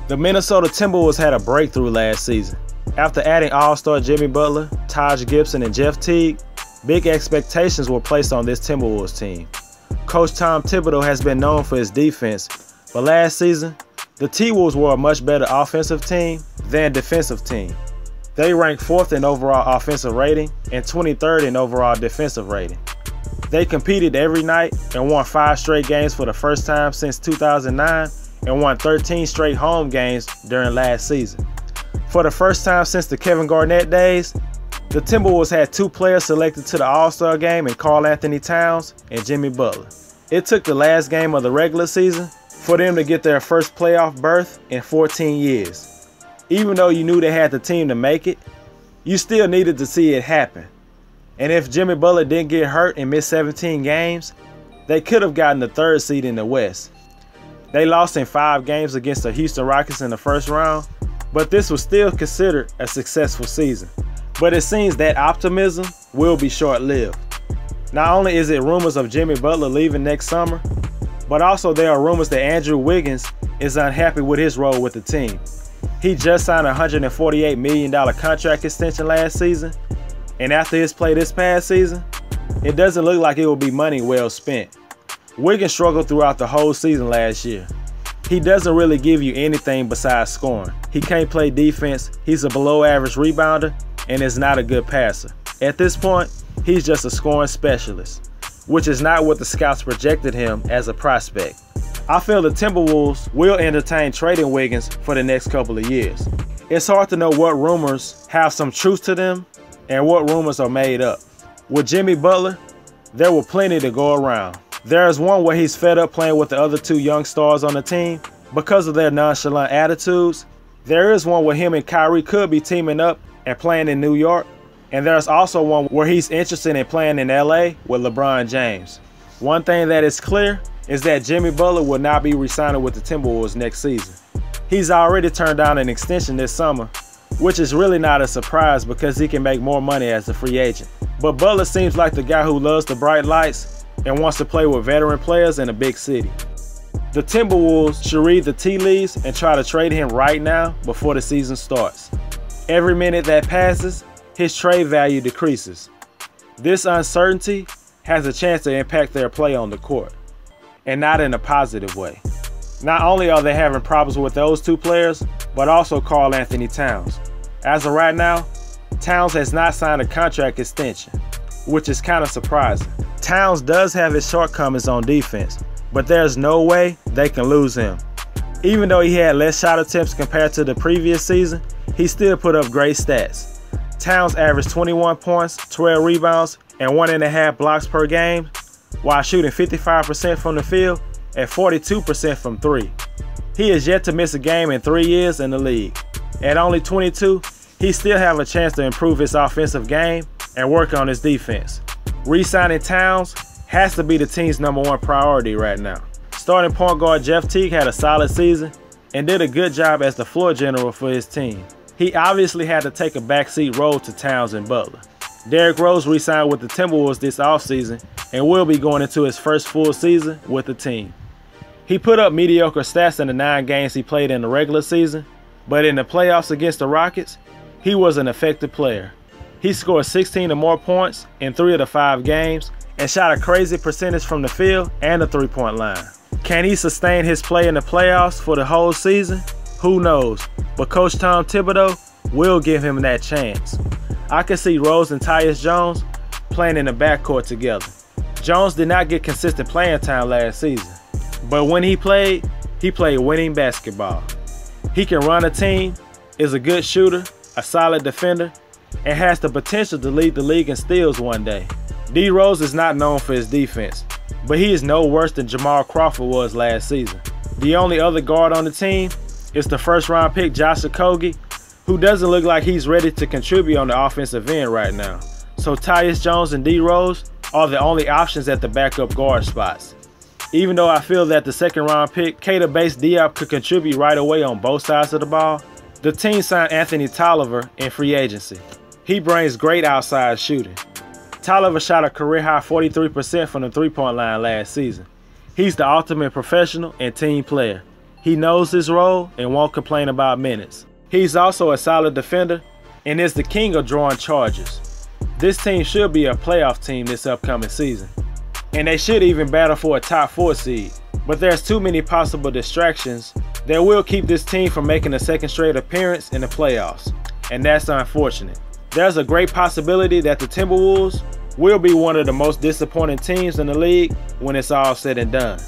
The Minnesota Timberwolves had a breakthrough last season. After adding All-Star Jimmy Butler, Taj Gibson, and Jeff Teague, big expectations were placed on this Timberwolves team. Coach Tom Thibodeau has been known for his defense, but last season, the T-Wolves were a much better offensive team than defensive team. They ranked 4th in overall offensive rating and 23rd in overall defensive rating. They competed every night and won 5 straight games for the first time since 2009 and won 13 straight home games during last season. For the first time since the Kevin Garnett days, the Timberwolves had 2 players selected to the All-Star game in Karl-Anthony Towns and Jimmy Butler. It took the last game of the regular season for them to get their first playoff berth in 14 years. Even though you knew they had the team to make it, you still needed to see it happen. And if Jimmy Butler didn't get hurt and miss 17 games, they could have gotten the 3rd seed in the West. They lost in 5 games against the Houston Rockets in the first round, but this was still considered a successful season. But it seems that optimism will be short-lived. Not only is it rumors of Jimmy Butler leaving next summer, but also there are rumors that Andrew Wiggins is unhappy with his role with the team. He just signed a $148 million contract extension last season, and after his play this past season, it doesn't look like it will be money well spent. Wiggins struggled throughout the whole season last year. He doesn't really give you anything besides scoring. He can't play defense, he's a below-average rebounder, and is not a good passer. At this point, he's just a scoring specialist, which is not what the scouts projected him as a prospect. I feel the Timberwolves will entertain trading Wiggins for the next couple of years. It's hard to know what rumors have some truth to them and what rumors are made up. With Jimmy Butler, there were plenty to go around. There is one where he's fed up playing with the other 2 young stars on the team because of their nonchalant attitudes. There is one where him and Kyrie could be teaming up and playing in New York. And there's also one where he's interested in playing in LA with LeBron James. One thing that is clear is that Jimmy Butler will not be re-signing with the Timberwolves next season. He's already turned down an extension this summer, which is really not a surprise because he can make more money as a free agent. But Butler seems like the guy who loves the bright lights and wants to play with veteran players in a big city. The Timberwolves should read the tea leaves and try to trade him right now before the season starts. Every minute that passes, his trade value decreases. This uncertainty has a chance to impact their play on the court, and not in a positive way. Not only are they having problems with those 2 players, but also Karl-Anthony Towns. As of right now, Towns has not signed a contract extension, which is kind of surprising. Towns does have his shortcomings on defense, but there's no way they can lose him. Even though he had less shot attempts compared to the previous season, he still put up great stats. Towns averaged 21 points, 12 rebounds, and 1.5 blocks per game, while shooting 55% from the field and 42% from 3. He is yet to miss a game in 3 years in the league. At only 22, he still has a chance to improve his offensive game and work on his defense. Re-signing Towns has to be the team's #1 priority right now. Starting point guard Jeff Teague had a solid season and did a good job as the floor general for his team. He obviously had to take a backseat role to Towns and Butler. Derrick Rose re-signed with the Timberwolves this offseason and will be going into his first full season with the team. He put up mediocre stats in the 9 games he played in the regular season, but in the playoffs against the Rockets, he was an effective player. He scored 16 or more points in 3 of the 5 games and shot a crazy percentage from the field and the 3-point line. Can he sustain his play in the playoffs for the whole season? Who knows, but Coach Tom Thibodeau will give him that chance. I can see Rose and Tyus Jones playing in the backcourt together. Jones did not get consistent playing time last season, but when he played winning basketball. He can run a team, is a good shooter, a solid defender, and has the potential to lead the league in steals one day. D. Rose is not known for his defense, but he is no worse than Jamal Crawford was last season. The only other guard on the team is the 1st-round pick Josh Okogie, who doesn't look like he's ready to contribute on the offensive end right now. So Tyus Jones and D. Rose are the only options at the backup guard spots. Even though I feel that the 2nd-round pick Bates-Diop could contribute right away on both sides of the ball, the team signed Anthony Tolliver in free agency. He brings great outside shooting. Tolliver shot a career-high 43% from the 3-point line last season. He's the ultimate professional and team player. He knows his role and won't complain about minutes. He's also a solid defender and is the king of drawing charges. This team should be a playoff team this upcoming season, and they should even battle for a top 4 seed. But there's too many possible distractions that will keep this team from making a second straight appearance in the playoffs, and that's unfortunate. There's a great possibility that the Timberwolves will be one of the most disappointing teams in the league when it's all said and done.